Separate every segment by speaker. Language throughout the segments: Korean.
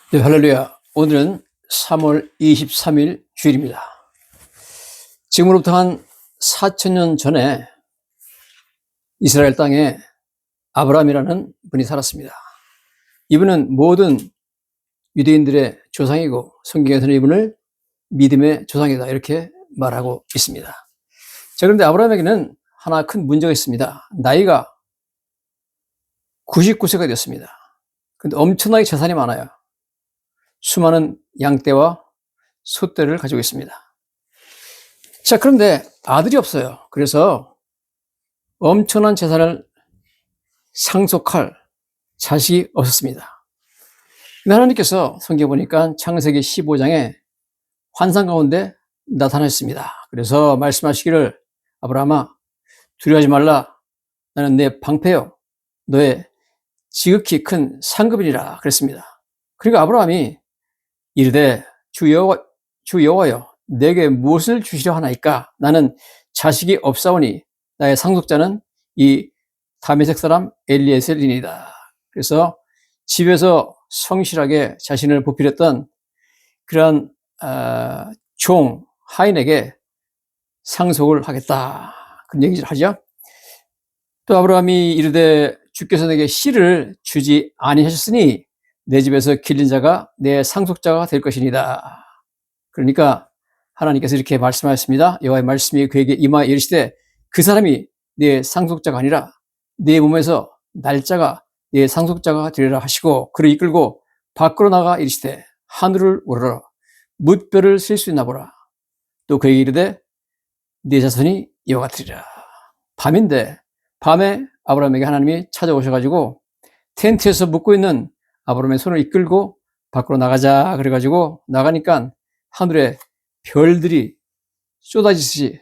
Speaker 1: 네, 할렐루야. 오늘은 3월 23일 주일입니다. 지금으로부터 한 4,000년 전에 이스라엘 땅에 아브라함이라는 분이 살았습니다. 이분은 모든 유대인들의 조상이고 성경에서는 이분을 믿음의 조상이다 이렇게 말하고 있습니다. 자, 그런데 아브라함에게는 하나 큰 문제가 있습니다. 나이가 99세가 되었습니다. 그런데 엄청나게 재산이 많아요. 수많은 양떼와 소떼를 가지고 있습니다. 자, 그런데 아들이 없어요. 그래서 엄청난 재산을 상속할 자식이 없었습니다. 근데 하나님께서 성경에 보니까 창세기 15장에 환상 가운데 나타나셨습니다. 그래서 말씀하시기를 아브라함아 두려워하지 말라. 나는 내 방패요. 너의 지극히 큰 상급이니라 그랬습니다. 그러니까 아브라함이 이르되 주 여호와여 내게 무엇을 주시려 하나이까? 나는 자식이 없사오니 나의 상속자는 이 다메섹 사람 엘리에셀이니이다. 그래서 집에서 성실하게 자신을 보필했던 그러한 종 하인에게 상속을 하겠다. 그런 얘기를 하죠. 또 아브라함이 이르되 주께서 내게 씨를 주지 아니하셨으니 내 집에서 길린 자가 내 상속자가 될 것이니이다. 그러니까 하나님께서 이렇게 말씀하셨습니다. 여호와의 말씀이 그에게 임하여 이르시되 그 사람이 내 상속자가 아니라 내 몸에서 날짜가 내 상속자가 되리라 하시고 그를 이끌고 밖으로 나가 이르시되 하늘을 우러러 뭇별을 셀 수 있나 보라. 또 그에게 이르되 네 자손이 이와 같으리라. 밤인데 밤에 아브라함에게 하나님이 찾아오셔가지고 텐트에서 묵고 있는 아브라함의 손을 이끌고 밖으로 나가자 그래가지고 나가니까 하늘에 별들이 쏟아지듯이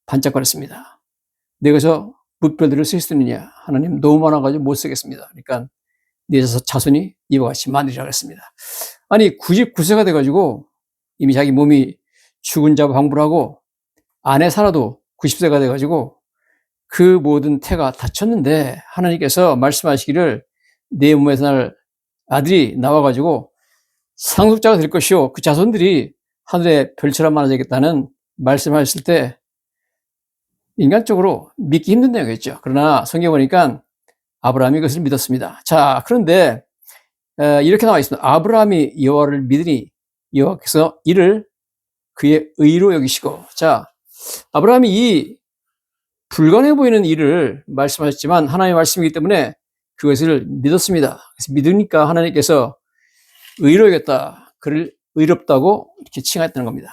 Speaker 1: 반짝거렸습니다. 내가 저 뭇별들을 쓸 수 있느냐? 하나님 너무 많아가지고 못 쓰겠습니다. 그러니까 네 자손이 이와 같이 많으리라 그랬습니다. 아니 99세가 돼가지고 이미 자기 몸이 죽은 자와 방불하고 아내 살아도 90세가 돼가지고 그 모든 태가 닫혔는데 하나님께서 말씀하시기를 내 몸에서 날 아들이 나와가지고 상속자가 될 것이요 그 자손들이 하늘에 별처럼 많아지겠다는 말씀하셨을 때 인간적으로 믿기 힘든 내용이겠죠. 그러나 성경 보니까 아브라함이 그것을 믿었습니다. 자, 그런데 이렇게 나와 있습니다. 아브라함이 여호와를 믿으니 여호와께서 이를 그의 의로 여기시고. 자, 아브라함이 이 불가능해 보이는 일을 말씀하셨지만 하나님의 말씀이기 때문에 그것을 믿었습니다. 그래서 믿으니까 하나님께서 의로 여겼다. 그를 의롭다고 이렇게 칭했다는 겁니다.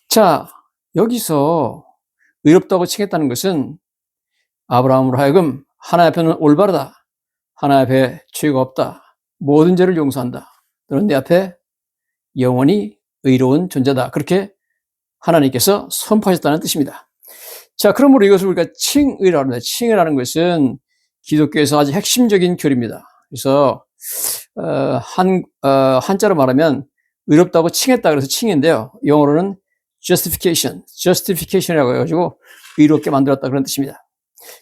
Speaker 1: 자, 여기서 의롭다고 칭했다는 것은 아브라함으로 하여금 하나님 앞에는 올바르다. 하나님 앞에 죄가 없다. 모든 죄를 용서한다. 너는 내 앞에 영원히 의로운 존재다. 그렇게 하나님께서 선포하셨다는 뜻입니다. 자, 그러므로 이것을 우리가 칭의라고 합니다. 칭의라는 것은 기독교에서 아주 핵심적인 교리입니다. 그래서 한자로 말하면 의롭다고 칭했다 그래서 칭인데요. 영어로는 justification이라고 해가지고 의롭게 만들었다 그런 뜻입니다.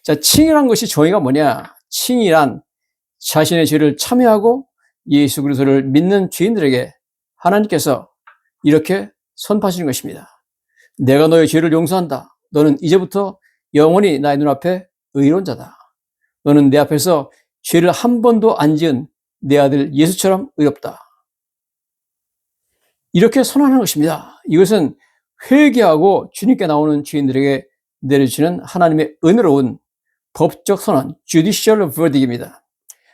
Speaker 1: 자, 칭이란 것이 정의가 뭐냐? 칭이란 자신의 죄를 참여하고 예수 그리스도를 믿는 죄인들에게 하나님께서 이렇게 선포하시는 것입니다. 내가 너의 죄를 용서한다. 너는 이제부터 영원히 나의 눈앞에 의로운 자다. 너는 내 앞에서 죄를 한 번도 안 지은 내 아들 예수처럼 의롭다. 이렇게 선언하는 것입니다. 이것은 회개하고 주님께 나오는 죄인들에게 내려주시는 하나님의 은혜로운 법적 선언, judicial verdict입니다.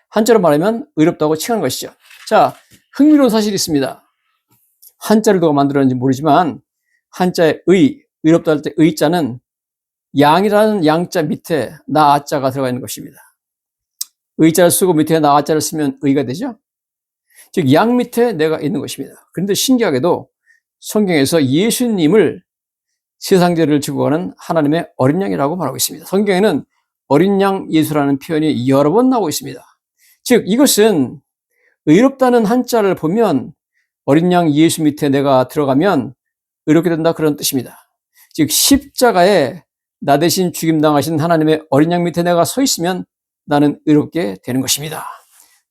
Speaker 1: 한자로 말하면 의롭다고 칭하는 것이죠. 자, 흥미로운 사실이 있습니다. 한자를 누가 만들었는지 모르지만 한자의 의롭다 할 때 의자는 양이라는 양자 밑에 나아자가 들어가 있는 것입니다. 의자를 쓰고 밑에 나아자를 쓰면 의가 되죠. 즉 양 밑에 내가 있는 것입니다. 그런데 신기하게도 성경에서 예수님을 세상 죄를 지고 가는 하나님의 어린 양이라고 말하고 있습니다. 성경에는 어린 양 예수라는 표현이 여러 번 나오고 있습니다. 즉 이것은 의롭다는 한자를 보면 어린 양 예수 밑에 내가 들어가면 의롭게 된다 그런 뜻입니다. 즉 십자가에 나 대신 죽임당하신 하나님의 어린 양 밑에 내가 서 있으면 나는 의롭게 되는 것입니다.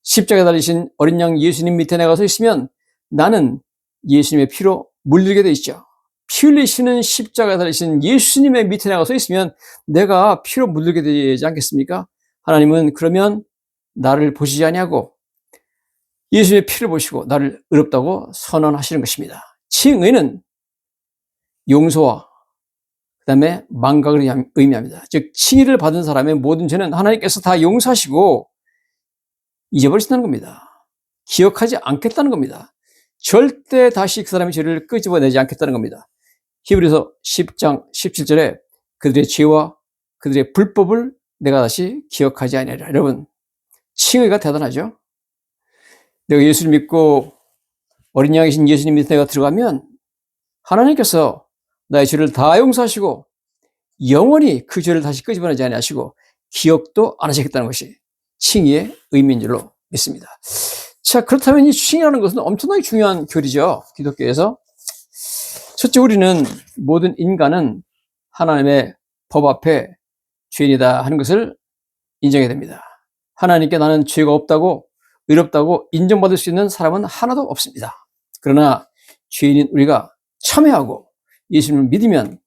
Speaker 1: 십자가에 달리신 어린 양 예수님 밑에 내가 서 있으면 나는 예수님의 피로 물들게 돼 있죠. 피 흘리시는 십자가에 달리신 예수님의 밑에 내가 서 있으면 내가 피로 물들게 되지 않겠습니까? 하나님은 그러면 나를 보시지 아니하고 예수님의 피를 보시고 나를 의롭다고 선언하시는 것입니다. 칭의는 용서와 그 다음에 망각을 의미합니다. 즉 칭의를 받은 사람의 모든 죄는 하나님께서 다 용서하시고 잊어버리신다는 겁니다. 기억하지 않겠다는 겁니다. 절대 다시 그 사람의 죄를 끄집어내지 않겠다는 겁니다. 히브리서 10장 17절에 그들의 죄와 그들의 불법을 내가 다시 기억하지 아니하리라. 여러분, 칭의가 대단하죠? 내가 예수를 믿고 어린 양이신 예수님 밑에 내가 들어가면 하나님께서 나의 죄를 다 용서하시고 영원히 그 죄를 다시 끄집어내지 아니하시고 기억도 안 하시겠다는 것이 칭의의 의미인 줄로 믿습니다. 자, 그렇다면 이 칭의라는 것은 엄청나게 중요한 교리죠. 기독교에서. 첫째, 우리는 모든 인간은 하나님의 법 앞에 죄인이다 하는 것을 인정해야 됩니다. 하나님께 나는 죄가 없다고 의롭다고 인정받을 수 있는 사람은 하나도 없습니다. 그러나 죄인인 우리가 참여하고 예수님을 믿으면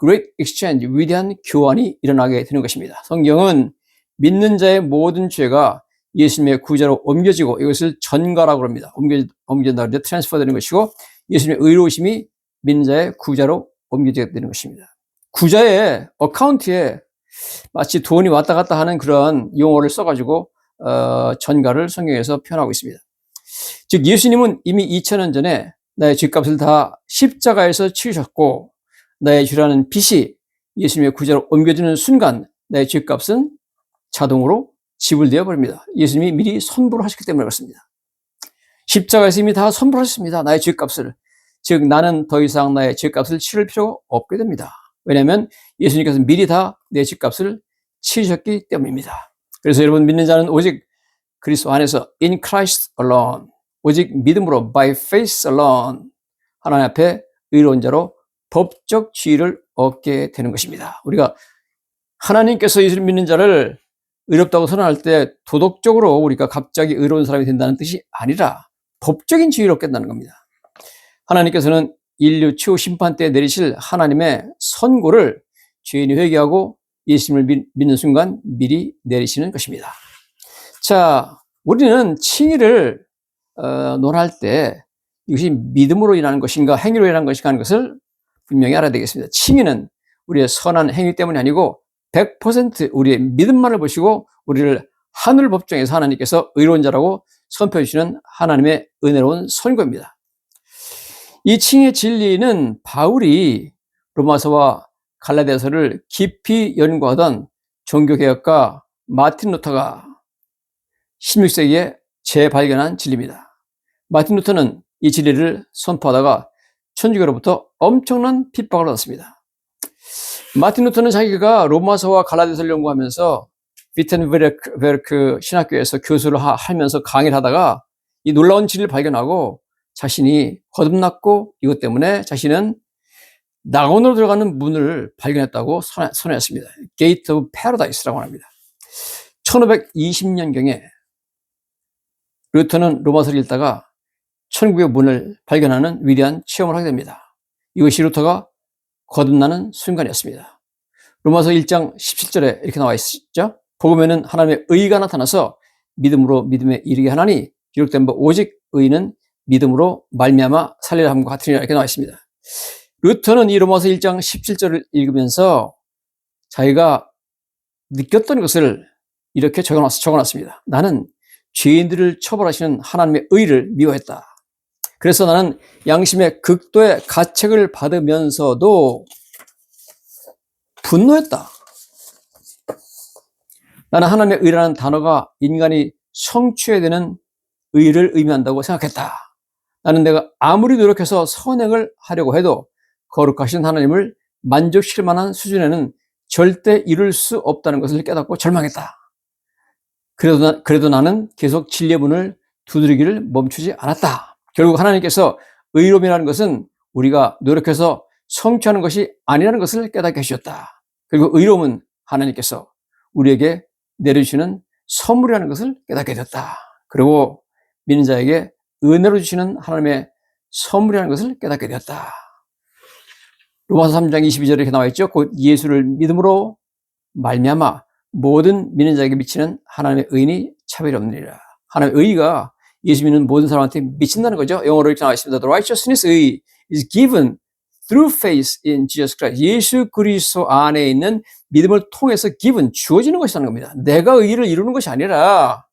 Speaker 1: Great Exchange, 위대한 교환이 일어나게 되는 것입니다. 성경은 믿는 자의 모든 죄가 예수님의 구자로 옮겨지고 이것을 전가라고 합니다. 옮겨진다 그러는데 트랜스퍼 되는 것이고 예수님의 의로우심이 믿는 자의 구자로 옮겨지게 되는 것입니다. 구자의 어카운트에 마치 돈이 왔다 갔다 하는 그런 용어를 써가지고 전가를 성경에서 표현하고 있습니다. 즉 예수님은 이미 2000년 전에 나의 죄값을 다 십자가에서 치르셨고 나의 죄라는 빚이 예수님의 구자로 옮겨지는 순간 나의 죄값은 자동으로 지불되어 버립니다. 예수님이 미리 선불을 하셨기 때문에 그렇습니다. 십자가에서 이미 다 선불하셨습니다. 나의 죄값을. 즉 나는 더 이상 나의 죄값을 치를 필요가 없게 됩니다. 왜냐하면 예수님께서 미리 다 내 죄값을 치르셨기 때문입니다. 그래서 여러분 믿는 자는 오직 그리스도 안에서 in Christ alone, 오직 믿음으로 by faith alone 하나님 앞에 의로운 자로 법적 지위를 얻게 되는 것입니다. 우리가 하나님께서 예수를 믿는 자를 의롭다고 선언할 때 도덕적으로 우리가 갑자기 의로운 사람이 된다는 뜻이 아니라 법적인 지위를 얻게 된다는 겁니다. 하나님께서는 인류 최후 심판 때 내리실 하나님의 선고를 죄인이 회개하고 예수님을 믿는 순간 미리 내리시는 것입니다. 자, 우리는 칭의를 논할 때 이것이 믿음으로 일어나는 것인가 행위로 일어나는 것인가 하는 것을 분명히 알아야 되겠습니다. 칭의는 우리의 선한 행위 때문이 아니고 100% 우리의 믿음만을 보시고 우리를 하늘 법정에서 하나님께서 의로운 자라고 선포해 주시는 하나님의 은혜로운 선고입니다. 이 칭의의 진리는 바울이 로마서와 갈라디아서를 깊이 연구하던 종교개혁가 마틴 루터가 16세기에 재발견한 진리입니다. 마틴 루터는 이 진리를 선포하다가 천주교로부터 엄청난 핍박을 받았습니다. 마틴 루터는 자기가 로마서와 갈라디아서를 연구하면서 비텐베르크 신학교에서 교수를 하면서 강의를 하다가 이 놀라운 진리를 발견하고 자신이 거듭났고 이것 때문에 자신은 낙원으로 들어가는 문을 발견했다고 선언했습니다. Gate of Paradise라고 합니다. 1520년경에 루터는 로마서를 읽다가 천국의 문을 발견하는 위대한 체험을 하게 됩니다. 이것이 루터가 거듭나는 순간이었습니다. 로마서 1장 17절에 이렇게 나와 있죠. 복음에는 하나님의 의가 나타나서 믿음으로 믿음에 이르게 하나니 기록된 바 오직 의는 믿음으로 말미암아 살리라 함과 같으니라 이렇게 나와 있습니다. 루터는 이 로마서 1장 17절을 읽으면서 자기가 느꼈던 것을 이렇게 적어놨습니다. 나는 죄인들을 처벌하시는 하나님의 의를 미워했다. 그래서 나는 양심의 극도의 가책을 받으면서도 분노했다. 나는 하나님의 의라는 단어가 인간이 성취해야 되는 의를 의미한다고 생각했다. 나는 내가 아무리 노력해서 선행을 하려고 해도 거룩하신 하나님을 만족시킬 만한 수준에는 절대 이룰 수 없다는 것을 깨닫고 절망했다. 그래도 나는 계속 진리의 문을 두드리기를 멈추지 않았다. 결국 하나님께서 의로움이라는 것은 우리가 노력해서 성취하는 것이 아니라는 것을 깨닫게 해주셨다. 그리고 의로움은 하나님께서 우리에게 내려주시는 선물이라는 것을 깨닫게 되었다. 그리고 믿는 자에게 은혜로 주시는 하나님의 선물이라는 것을 깨닫게 되었다. 로마서 3장 22절에 이렇게 나와 있죠. 곧 예수를 믿음으로 말미암아 모든 믿는 자에게 미치는 하나님의 의인이 차별이 없느니라. 하나님의 의의가 예수 믿는 모든 사람한테 미친다는 거죠. 영어로 이렇게 나와 있습니다. The righteousness is given through faith in Jesus Christ. 예수 그리스도 안에 있는 믿음을 통해서 given, 주어지는 것이라는 겁니다. 내가 의의를 이루는 것이 아니라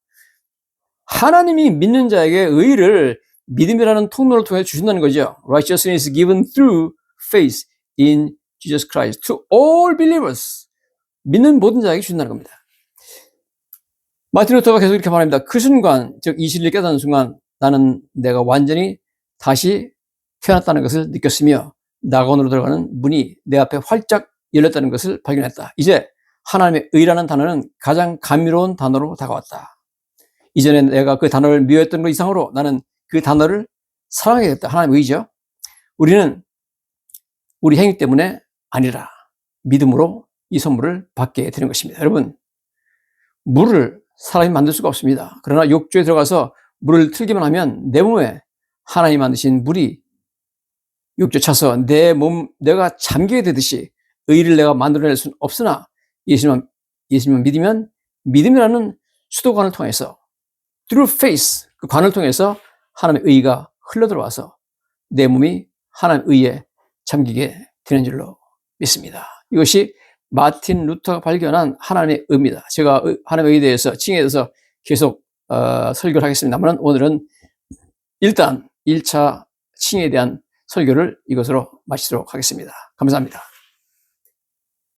Speaker 1: 하나님이 믿는 자에게 의의를 믿음이라는 통로를 통해 주신다는 거죠. Righteousness is given through faith in Jesus Christ to all believers. 믿는 모든 자에게 주신다는 겁니다. 마틴 루터가 계속 이렇게 말합니다. 그 순간, 즉 이 진리를 깨닫는 순간 나는 내가 완전히 다시 태어났다는 것을 느꼈으며 낙원으로 들어가는 문이 내 앞에 활짝 열렸다는 것을 발견했다. 이제 하나님의 의라는 단어는 가장 감미로운 단어로 다가왔다. 이전에 내가 그 단어를 미워했던 것 이상으로 나는 그 단어를 사랑하게 됐다. 하나님의 의죠. 우리는 우리 행위 때문에 아니라 믿음으로 이 선물을 받게 되는 것입니다. 여러분, 물을 사람이 만들 수가 없습니다. 그러나 욕조에 들어가서 물을 틀기만 하면 내 몸에 하나님이 만드신 물이 욕조 차서 내가 잠기게 되듯이 의를 내가 만들어낼 수는 없으나 예수님만 믿으면 믿음이라는 수도관을 통해서 through faith, 그 관을 통해서 하나님의 의가 흘러들어와서 내 몸이 하나님의 의에 잠기게 되는 줄로 믿습니다. 이것이 마틴 루터가 발견한 하나님의 의입니다. 제가 하나님의 의에 대해서, 칭의에 대해서 계속 설교를 하겠습니다만 오늘은 일단 1차 칭의에 대한 설교를 이것으로 마치도록 하겠습니다. 감사합니다.